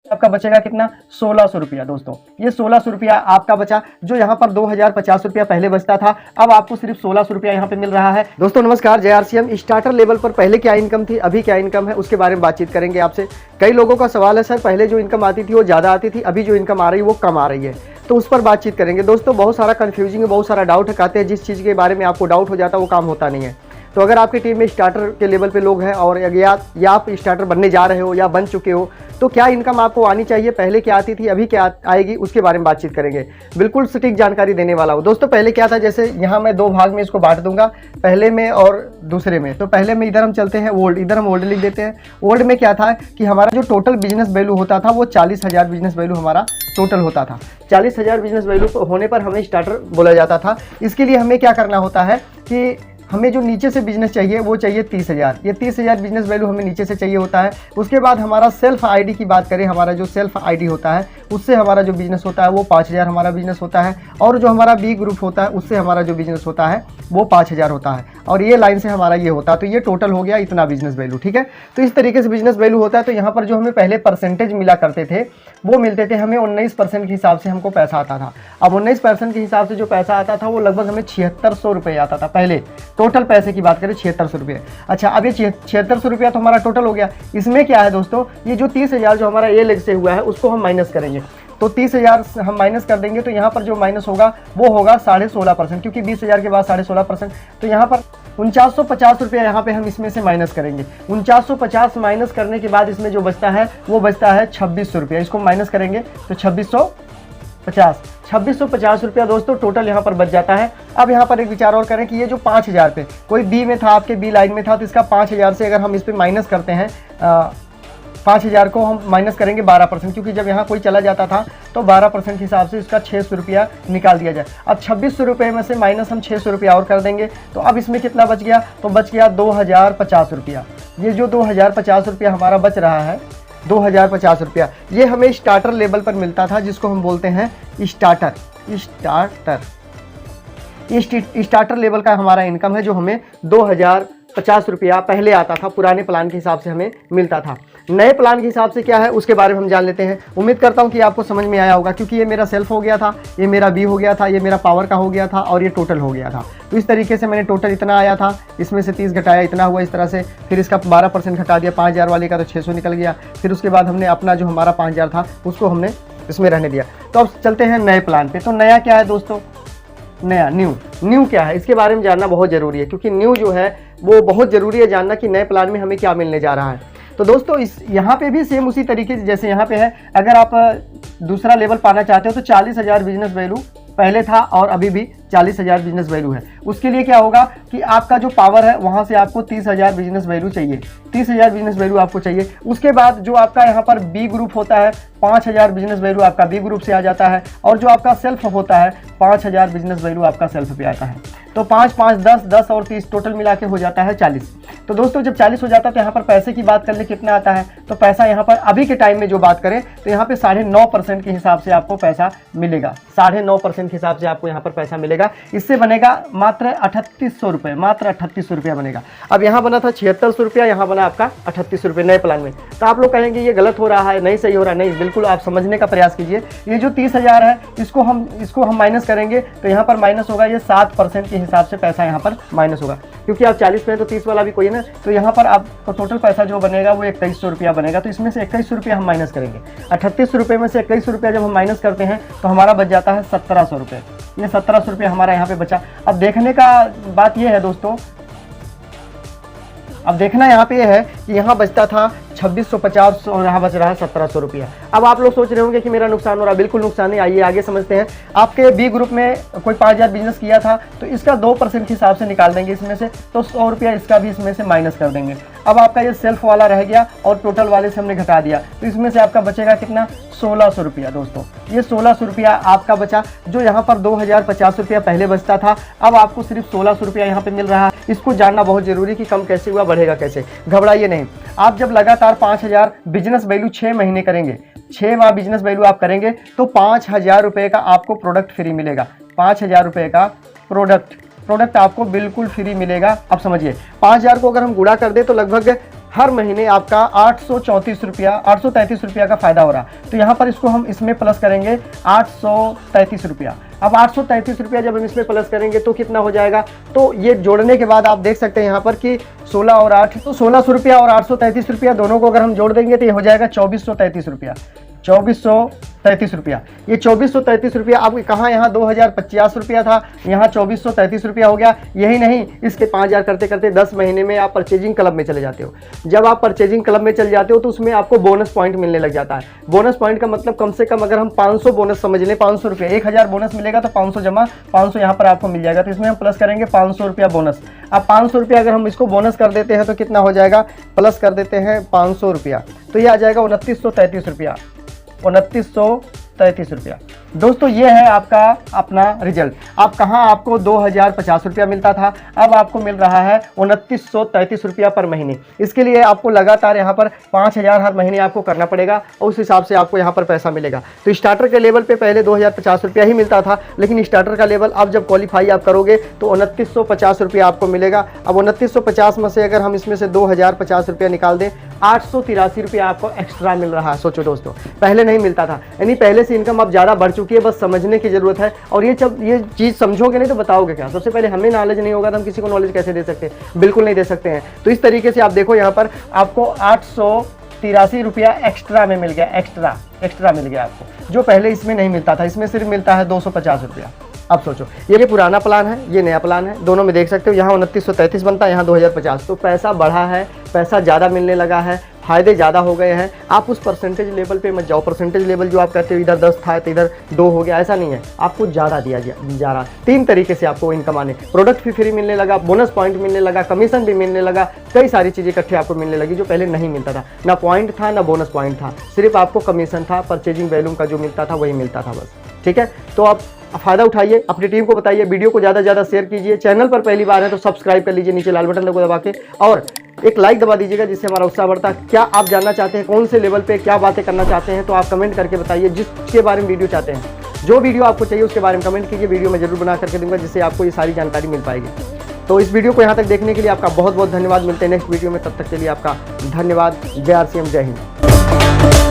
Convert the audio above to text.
आपका बचेगा कितना, 1600 रुपया। दोस्तों ये 1600 रुपया आपका बचा, जो यहाँ पर 2050 रुपया पहले बचता था, अब आपको सिर्फ 1600 रुपया यहाँ पे मिल रहा है। दोस्तों नमस्कार, JRCM स्टार्टर लेवल पर पहले क्या इनकम थी, अभी क्या इनकम है, उसके बारे में बातचीत करेंगे आपसे। कई लोगों का सवाल है, सर पहले जो इनकम आती थी वो ज़्यादा आती थी, अभी जो इनकम आ रही है वो कम आ रही है, तो उस पर बातचीत करेंगे। दोस्तों बहुत सारा कन्फ्यूजिंग है, बहुत सारा डाउट है, कहते हैं जिस चीज़ के बारे में आपको डाउट हो जाता है वो काम होता नहीं है। तो अगर आपकी टीम में स्टार्टर के लेवल पे लोग हैं और या आप स्टार्टर बनने जा रहे हो या बन चुके हो, तो क्या इनकम आपको आनी चाहिए, पहले क्या आती थी अभी क्या आएगी, उसके बारे में बातचीत करेंगे। बिल्कुल सटीक जानकारी देने वाला हूँ। दोस्तों पहले क्या था, जैसे यहाँ मैं 2 भाग में इसको बांट दूंगा, पहले में और दूसरे में। तो पहले में इधर हम चलते हैं ओल्ड, इधर हम ओल्ड लिख देते हैं। ओल्ड में क्या था कि हमारा जो टोटल बिजनेस वैल्यू होता था वो 40,000 बिजनेस वैल्यू हमारा टोटल होता था। 40,000 बिजनेस वैल्यू होने पर हमें स्टार्टर बोला जाता था। इसके लिए हमें क्या करना होता है कि हमें जो नीचे से बिजनेस चाहिए वो चाहिए 30,000। ये 30,000 बिजनेस वैल्यू हमें नीचे से चाहिए होता है। उसके बाद हमारा सेल्फ आईडी की बात करें, हमारा जो सेल्फ आईडी होता है उससे हमारा जो बिजनेस होता है वो 5,000 हमारा बिजनेस होता है, और जो हमारा बी ग्रुप होता है उससे हमारा जो बिजनेस होता है वो 5,000 होता है, और ये लाइन से हमारा ये होता है। तो ये टोटल हो गया इतना बिजनेस वैल्यू, ठीक है। तो इस तरीके से बिजनेस वैल्यू होता है। तो यहाँ पर जो हमें पहले परसेंटेज मिला करते थे वो मिलते थे हमें 19% के हिसाब से हमको पैसा आता था। अब 19% के हिसाब से जो पैसा आता था वो लगभग हमें 7600 रुपये आता था पहले। टोटल पैसे की बात करें 7600 रुपये। अच्छा, अब ये 7600 रुपया तो हमारा टोटल हो गया। इसमें क्या है दोस्तों, ये जो 30,000 जो हमारा ए लेग से हुआ है उसको हम माइनस करेंगे। तो 30,000 हम माइनस कर देंगे, तो यहाँ पर जो माइनस होगा वो होगा 16.5%, क्योंकि 20,000 के बाद 16.5%। तो यहाँ पर 4950 रुपया यहाँ पे हम इसमें से माइनस करेंगे। 4950 माइनस करने के बाद इसमें जो बचता है वो बचता है 2600 रुपया। इसको माइनस करेंगे तो 2650 रुपया दोस्तों टोटल यहाँ पर बच जाता है। अब यहाँ पर एक विचार और करें कि ये जो 5,000 पे कोई बी में था, आपके बी लाइन में था, तो इसका 5,000 से अगर हम इस पर माइनस करते हैं 5,000 को हम माइनस करेंगे 12%, क्योंकि जब यहाँ कोई चला जाता था तो 12% के हिसाब से इसका 600 रुपया निकाल दिया जाए। अब 2600 रुपये में से माइनस हम 600 रुपया और कर देंगे, तो अब इसमें कितना बच गया, तो बच गया 2050 रुपया। ये जो 2050 रुपया हमारा बच रहा है, 2050 रुपया, ये हमें स्टार्टर लेवल पर मिलता था, जिसको हम बोलते हैं स्टार्टर। स्टार्टर लेवल का हमारा इनकम है, जो हमें 2050 रुपया पहले आता था, पुराने प्लान के हिसाब से हमें मिलता था। नए प्लान के हिसाब से क्या है उसके बारे में हम जान लेते हैं। उम्मीद करता हूं कि आपको समझ में आया होगा, क्योंकि ये मेरा सेल्फ हो गया था, ये मेरा बी हो गया था, ये मेरा पावर का हो गया था, और ये टोटल हो गया था। तो इस तरीके से मैंने टोटल इतना आया था, इसमें से 30 घटाया, इतना हुआ इस तरह से, फिर इसका 12% घटा दिया, 5,000 वाले का तो 600 निकल गया। फिर उसके बाद हमने अपना जो हमारा 5,000 था उसको हमने इसमें रहने दिया। तो अब चलते हैं नए प्लान पे। तो नया क्या है दोस्तों, नया न्यू क्या है, इसके बारे में जानना बहुत ज़रूरी है, क्योंकि न्यू जो है वो बहुत ज़रूरी है जानना कि नए प्लान में हमें क्या मिलने जा रहा है। तो दोस्तों इस यहाँ पे भी सेम उसी तरीके से जैसे यहाँ पे है, अगर आप दूसरा लेवल पाना चाहते हो तो 40,000 बिजनेस वैल्यू पहले था और अभी भी 40,000 बिजनेस वैल्यू है। उसके लिए क्या होगा कि आपका जो पावर है वहाँ से आपको 30,000 बिजनेस वैल्यू चाहिए, 30,000 बिजनेस वैल्यू आपको चाहिए। उसके बाद जो आपका यहाँ पर बी ग्रुप होता है, 5,000 बिजनेस वैल्यू आपका बी ग्रुप से आ जाता है, और जो आपका सेल्फ होता है 5,000 बिजनेस वैल्यू आपका सेल्फ पे आता है। तो 5 5 10 10 और 30 टोटल मिला के हो जाता है 40। तो दोस्तों जब 40 हो जाता है तो यहाँ पर पैसे की बात कर ले कितना आता है, तो पैसा यहाँ पर अभी के टाइम में जो बात करें तो यहाँ पे 9.5% के हिसाब से आपको पैसा मिलेगा। 9.5% के हिसाब से आपको यहाँ पर पैसा मिलेगा। इससे बनेगा मात्र 3800 रुपये, मात्र 3800 रुपया बनेगा। अब यहाँ बना था 7600 रुपया, यहाँ बना आपका 3800 रुपये नए प्लान में। तो आप लोग कहेंगे ये गलत हो रहा है, नहीं सही हो रहा है। नहीं, बिल्कुल आप समझने का प्रयास कीजिए। ये जो 30,000 है इसको हम माइनस करेंगे, तो यहाँ पर माइनस होगा ये 7% के हिसाब से पैसा यहाँ पर माइनस होगा, क्योंकि आप 40 में तो 30 वाला भी कोई है ना। तो यहाँ पर आपको टोटल पैसा जो बनेगा वो 2100 रुपया बनेगा। तो इसमें से 2100 रुपया हम माइनस करेंगे। 3800 रुपये में से 2100 रुपया जब हम माइनस करते हैं तो हमारा बच जाता है 1700 रुपये। ये 1700 रुपये हमारा यहाँ पे बचा। अब देखने का बात ये है दोस्तों, अब देखना यहाँ पे है कि यहाँ बचता था 2650 और यहाँ बच रहा है 1700 रुपया। अब आप लोग सोच रहे होंगे कि मेरा नुकसान हो रहा है। बिल्कुल नुकसान नहीं, आइए आगे समझते हैं। आपके बी ग्रुप में कोई 5,000 बिजनेस किया था तो इसका 2% के हिसाब से निकाल देंगे इसमें से, तो 100 रुपया इसका भी इसमें से माइनस कर देंगे। अब आपका ये सेल्फ वाला रह गया और टोटल वाले से हमने घटा दिया, तो इसमें से आपका बचेगा कितना, 1600 रुपया। दोस्तों ये 1600 रुपया आपका बचा, जो यहाँ पर 2050 रुपया पहले बचता था, अब आपको सिर्फ 1600 रुपया यहाँ पे मिल रहा है। इसको जानना बहुत जरूरी कि कम कैसे हुआ, बढ़ेगा कैसे। घबराइए नहीं। आप जब लगातार 5,000 बिजनेस वैल्यू 6 महीने करेंगे, 6 माह बिजनेस वैल्यू आप करेंगे, तो 5,000 रुपये का आपको प्रोडक्ट फ्री मिलेगा। 5,000 रुपये का प्रोडक्ट आपको बिल्कुल फ्री मिलेगा। अब समझिए 5,000 को अगर हम गुणा कर दें तो लगभग हर महीने आपका 834 रुपया 833 रुपया का फायदा हो रहा। तो यहाँ पर इसको हम इसमें प्लस करेंगे 833 रुपया। अब 833 रुपया जब हम इसमें प्लस करेंगे तो कितना हो जाएगा, तो ये जोड़ने के बाद आप देख सकते हैं यहाँ पर कि 16 और 8 तो 1600 रुपया और 833 रुपया दोनों को अगर हम जोड़ देंगे तो ये हो जाएगा 2433 रुपया। 2433 रुपया, ये 2433 रुपया अब कहाँ, यहाँ 2050 रुपया था, यहाँ 2433 रुपया हो गया। यही नहीं, इसके 5000 करते करते 10 महीने में आप परचेजिंग क्लब में चले जाते हो। जब आप परचेजिंग क्लब में चले जाते हो तो उसमें आपको बोनस पॉइंट मिलने लग जाता है। बोनस पॉइंट का मतलब कम से कम अगर हम 500 बोनस समझ लें, 500 रुपया, 1000 बोनस मिलेगा तो 500 जमा 500 यहाँ पर आपको मिल जाएगा। तो इसमें हम प्लस करेंगे 500 रुपया बोनस। अब 500 रुपया अगर हम इसको बोनस कर देते हैं तो कितना हो जाएगा, प्लस कर देते हैं 500 रुपया, तो ये आ जाएगा 2933 रुपया, 2933 रुपया। दोस्तों ये है आपका अपना रिजल्ट। आप कहाँ आपको 2050 रुपया मिलता था, अब आपको मिल रहा है 2933 रुपया पर महीने। इसके लिए आपको लगातार यहाँ पर 5000 हर महीने आपको करना पड़ेगा और उस हिसाब से आपको यहाँ पर पैसा मिलेगा। तो स्टार्टर के लेवल पे पहले 2050 रुपया ही मिलता था, लेकिन स्टार्टर का लेवल अब जब क्वालिफाई आप करोगे तो 2950 रुपया आपको मिलेगा। अब 2950 में से अगर हम इसमें से 2050 रुपया निकाल दें, 883 रुपया आपको एक्स्ट्रा मिल रहा है। सोचो दोस्तों, पहले नहीं मिलता था, यानी पहले से इनकम अब ज़्यादा बढ़ चुकी है, बस समझने की ज़रूरत है। और ये जब ये चीज़ समझोगे नहीं तो बताओगे क्या। सबसे पहले हमें नॉलेज नहीं होगा तो हम किसी को नॉलेज कैसे दे सकते हैं, बिल्कुल नहीं दे सकते हैं। तो इस तरीके से आप देखो यहाँ पर आपको 883 रुपया एक्स्ट्रा में मिल गया, एक्स्ट्रा मिल गया आपको, जो पहले इसमें नहीं मिलता था। इसमें सिर्फ मिलता है 250 रुपया। अब सोचो, ये पुराना प्लान है, ये नया प्लान है, दोनों में देख सकते हो, यहाँ 2933 बनता है, यहाँ 2050। तो पैसा बढ़ा है, पैसा ज़्यादा मिलने लगा है, फायदे ज़्यादा हो गए हैं। आप उस परसेंटेज लेवल पे मत जाओ। परसेंटेज लेवल जो आप कहते हो इधर 10 था तो इधर 2 हो गया, ऐसा नहीं है। आपको ज़्यादा दिया जा रहा। 3 तरीके से आपको इनकम आने, प्रोडक्ट भी फ्री मिलने लगा, बोनस पॉइंट मिलने लगा, कमीशन भी मिलने लगा, कई सारी चीज़ें इकट्ठे आपको मिलने लगी जो पहले नहीं मिलता था। ना पॉइंट था ना बोनस पॉइंट था, सिर्फ आपको कमीशन था, परचेजिंग वैल्यूम का जो मिलता था वही मिलता था बस। ठीक है, तो आप फ़ायदा उठाइए, अपनी टीम को बताइए, वीडियो को ज़्यादा से ज़्यादा शेयर कीजिए। चैनल पर पहली बार है तो सब्सक्राइब कर लीजिए, नीचे लाल बटन को दबा के, और एक लाइक दबा दीजिएगा जिससे हमारा उत्साह बढ़ता है। क्या आप जानना चाहते हैं, कौन से लेवल पे क्या बातें करना चाहते हैं, तो आप कमेंट करके बताइए। जिसके बारे में वीडियो चाहते हैं, जो वीडियो आपको चाहिए उसके बारे में कमेंट कीजिए, वीडियो में जरूर बना करके दूंगा जिससे आपको ये सारी जानकारी मिल पाएगी। तो इस वीडियो को यहाँ तक देखने के लिए आपका बहुत बहुत धन्यवाद। मिलते हैं नेक्स्ट वीडियो में, तब तक के लिए आपका धन्यवाद। जय RCM, जय हिंद।